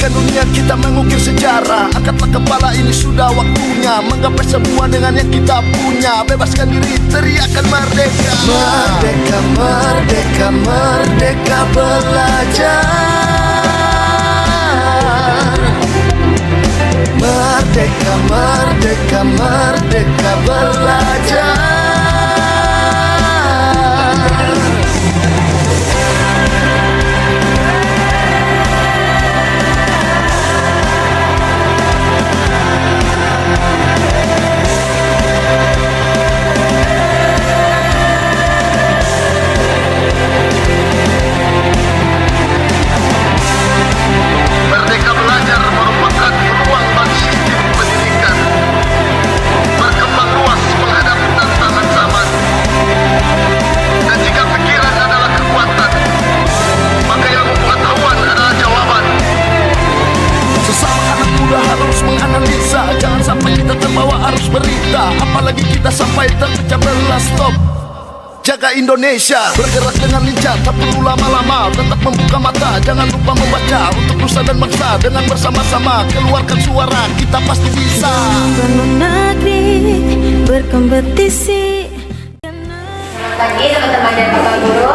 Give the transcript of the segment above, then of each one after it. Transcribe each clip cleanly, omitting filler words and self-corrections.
Bangkitkan dunia, kita mengukir sejarah. Angkatlah kepala, ini sudah waktunya menggapai semua dengan yang kita punya. Bebaskan diri, teriakan merdeka. Merdeka, merdeka, merdeka belajar. Merdeka, merdeka, merdeka belajar. Merdeka belajar merupakan peluang bagi sistem pendidikan berkembang luas menghadapi tantangan zaman. Dan jika pikiran adalah kekuatan, maka ilmu pengetahuan adalah jawaban. Sesama anak muda harus menganalisa. Jangan sampai kita terbawa arus berita, apalagi kita sampai terpecah belah. Stop, jaga Indonesia, bergerak dengan lincah, tak perlu lama-lama. Tetap membuka mata, jangan lupa membaca. Untuk nusa dan bangsa, dengan bersama-sama keluarkan suara, kita pasti bisa. Bangun negeri, berkompetisi. Selamat pagi teman-teman dan Bapak Guru.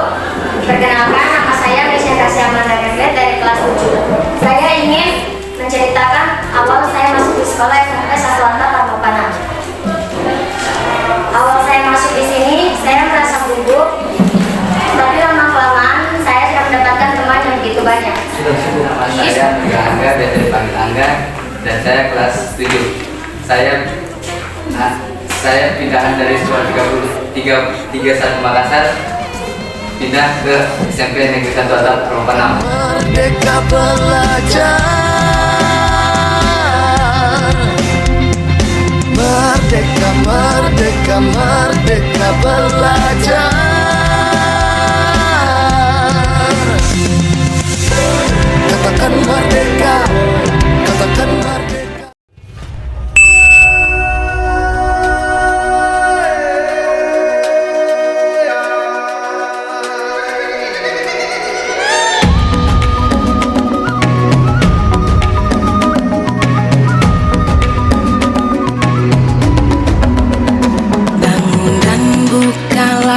Perkenalkan, nama saya Misha Kasyaman dari kelas 7. Saya ingin menceritakan awal saya masuk di sekolah SMP Satuanta Tampopana. Awal saya masuk di sini, saya merasa gugup, tapi lama-kelamaan saya sudah mendapatkan teman yang begitu banyak. Nama saya Angga, biasa dipanggil Angga, dan saya kelas 7. Saya pindahan dari sekolah 31 Makassar pindah ke SMP Negeri 1 Atap Tampopana. Merdeka belajar. Merdeka, merdeka, merdeka belajar. Katakan merdeka, katakan merdeka. Bangun dan bukalah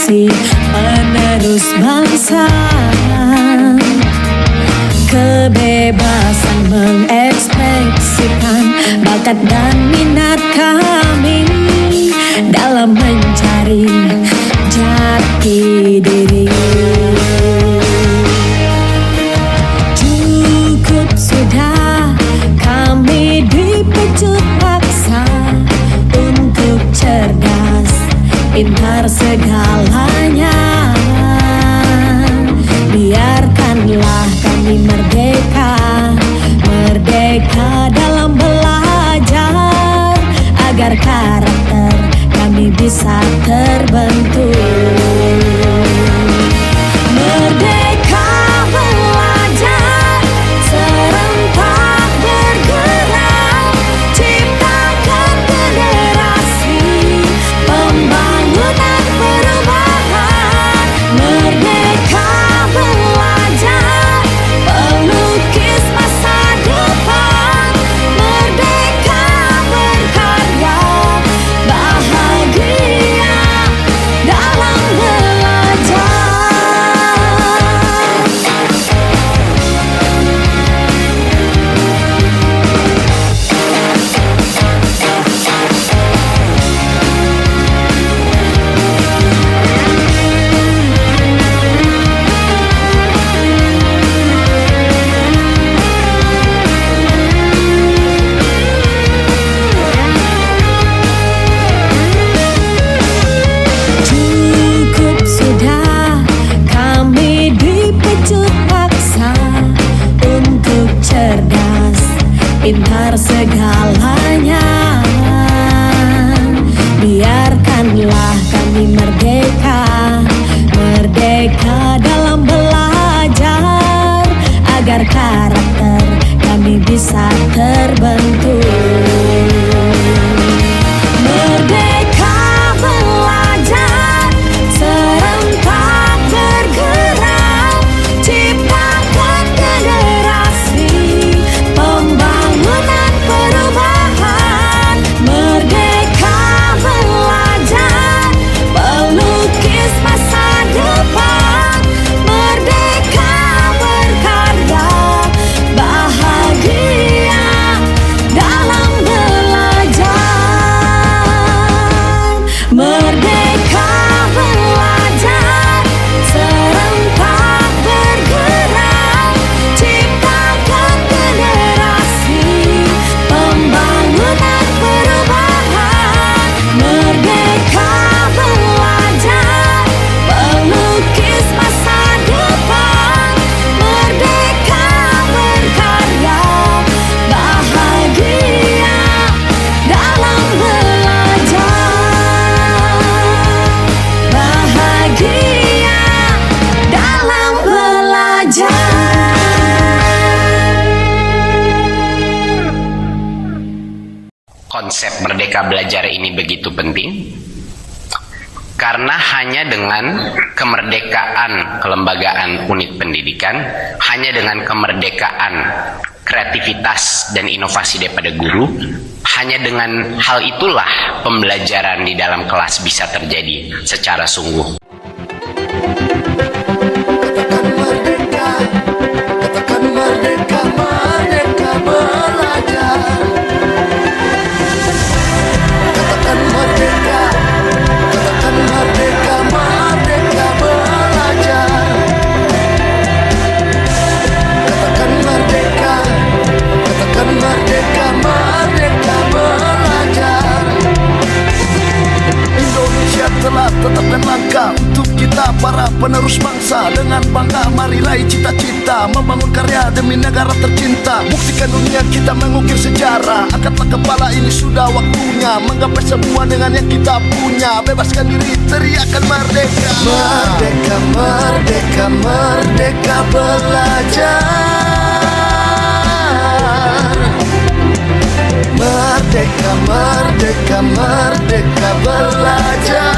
generasi penerus bangsa. Kebebasan mengekspresikan bakat dan minat kami dalam mencari jati diri. Cukup sudah kami dipecut paksa untuk cerdas, pintar segalanya. Biarkanlah kami merdeka, merdeka dalam belajar, agar karakter kami bisa terbentuk. Merdeka belajar, serentak bergerak, ciptakan generasi pembangunan perubahan. Merdeka belajar, pelukis masa depan. Merdeka berkarya, bahagia dalam belajar. Cukup sudah kami dipecut paksa untuk cerdas, pintar segalanya. Biarkanlah kami merdeka, merdeka dalam belajar, agar karakter kami bisa terbentuk. Merdeka belajar, serentak bergerak, ciptakan generasi pembangunan perubahan. Merdeka belajar, pelukis masa depan. Merdeka berkarya, bahagia dalam belajar. Merdeka belajar, serentak bergerak, ciptakan generasi pembangunan perubahan. Merdeka belajar, pelukis masa depan. Merdeka berkarya, bahagia dalam belajar. Bahagia dalam belajar. Konsep Merdeka Belajar ini begitu penting karena hanya dengan kemerdekaan kelembagaan unit pendidikan, hanya dengan kemerdekaan kreativitas dan inovasi daripada guru, hanya dengan hal itulah pembelajaran di dalam kelas bisa terjadi secara sungguh. Katakan merdeka, merdeka belajar. Katakan merdeka, merdeka belajar. Katakan merdeka, merdeka belajar. Indonesia telah tetapkan langkah untuk kita para penerus bangsa. Dengan bangga mari raih cita-cita, membangun karya demi negara tercinta. Buktikan dunia kita mengukir sejarah. Angkatlah kepala, ini sudah waktunya menggapai semua dengan yang kita punya. Bebaskan diri, teriakan merdeka. Merdeka, merdeka, merdeka belajar. Merdeka, merdeka, merdeka belajar.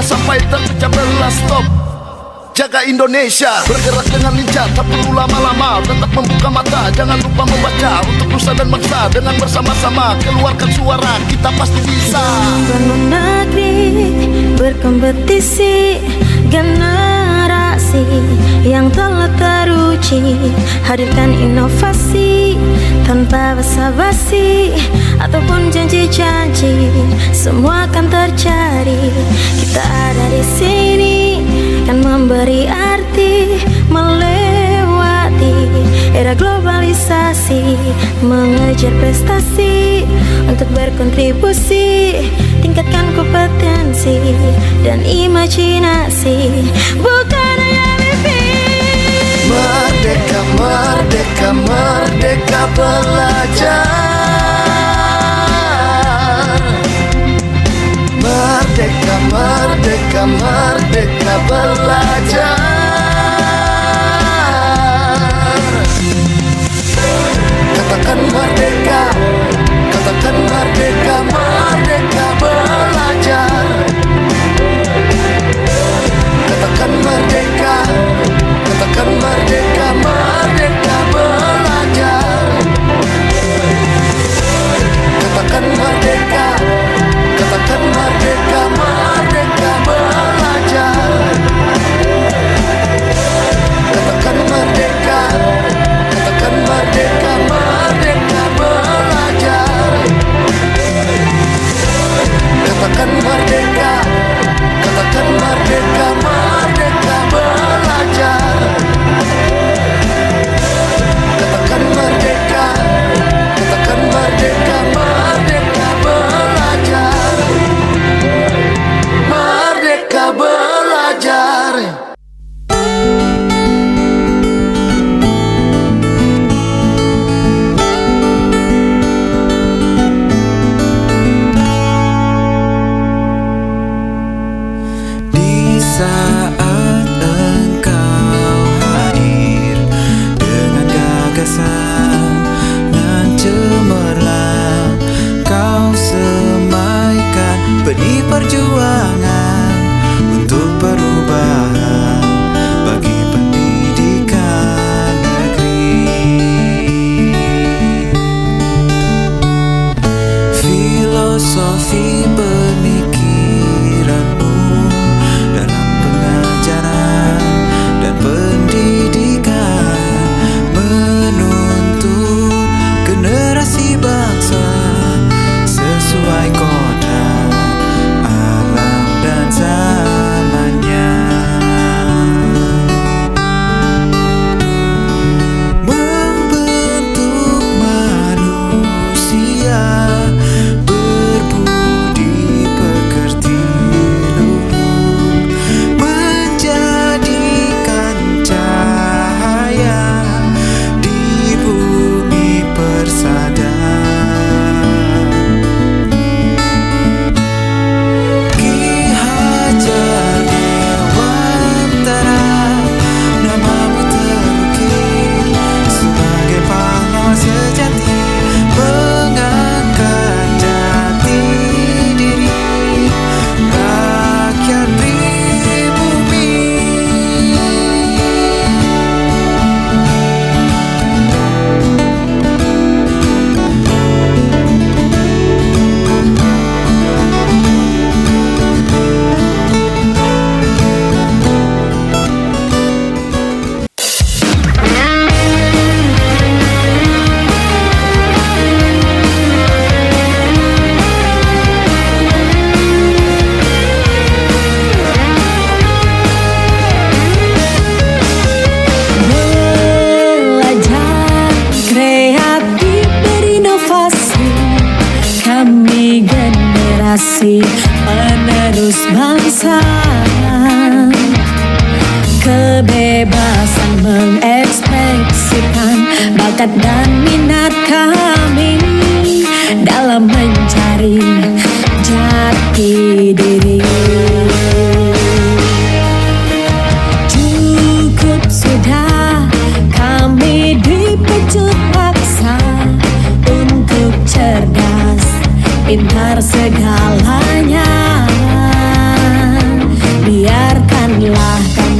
kita sampai terpecah belah. Stop, jaga Indonesia, bergerak dengan lincah, tak perlu lama-lama, tetap membuka mata, jangan lupa membaca untuk nusa dan bangsa. Dengan bersama-sama keluarkan suara, kita pasti bisa. Bangun negeri, berkompetisi, generasi yang telah teruji, hadirkan inovasi tanpa basa-basi ataupun janji-janji, semua akan terjadi. Kita ada di sini kan memberi arti, melewati era globalisasi, mengejar prestasi untuk berkontribusi, tingkatkan kompetensi dan imajinasi, bukan hanya mimpi. Merdeka, merdeka, merdeka belajar. Merdeka, merdeka, merdeka belajar. Katakan merdeka, katakan merdeka, merdeka belajar. Katakan merdeka, katakan merdeka, merdeka belajar. Katakan merdeka, katakan merdeka, merdeka belajar. Katakan merdeka, katakan merdeka, merdeka belajar. Katakan merdeka, katakan merdeka, merdeka belajar. Katakan merdeka, katakan merdeka, merdeka belajar. Merdeka belajar. Di saat engkau hadir dengan gagasan nan cemerlang, kau semaikan benih perjuangan untuk perubahan bagi pendidikan negeri. Filosofi pemikiranmu dalam pengajaran dan pendidikan menuntun generasi bangsa sesuai kodrat alam dan zamannya. Membentuk manusia berbudi pekerti luhur, menjadikan cahaya di bumi persada. Ki Hajar Dewantara, namamu terukir sebagai pahlawan sejati, mengangkat jati diri rakyat pribumi. Belajar kreatif berinovasi, kami generasi penerus bangsa. Kebebasan mengekspresikan bakat dan minat kami dalam mencari jati diri. Cukup sudah kami dipecut paksa untuk cerdas, pintar segalanya.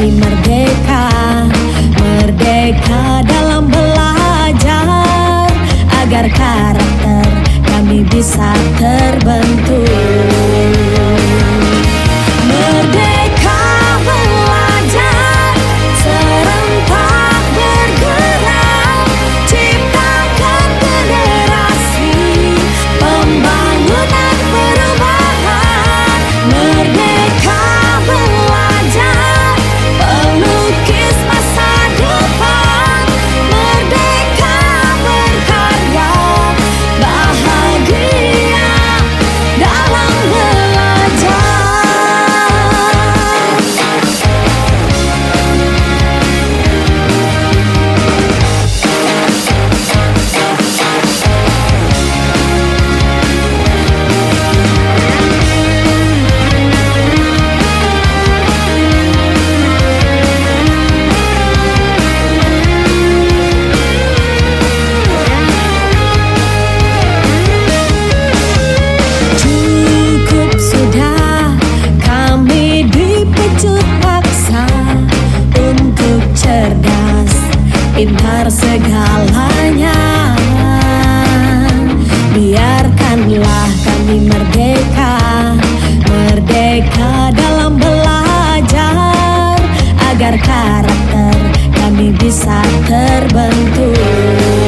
kami merdeka, merdeka dalam belajar, agar karakter kami bisa terbentuk. Merdeka belajar, serentak bergerak, ciptakan generasi pembangunan perubahan. Merdeka belajar, pelukis masa depan. Merdeka berkarya, bahagia dalam belajar. Cukup sudah kami dipecut paksa untuk cerdas, pintar segalanya. Biarkanlah kami merdeka, merdeka dalam belajar, agar karakter kami bisa terbentuk.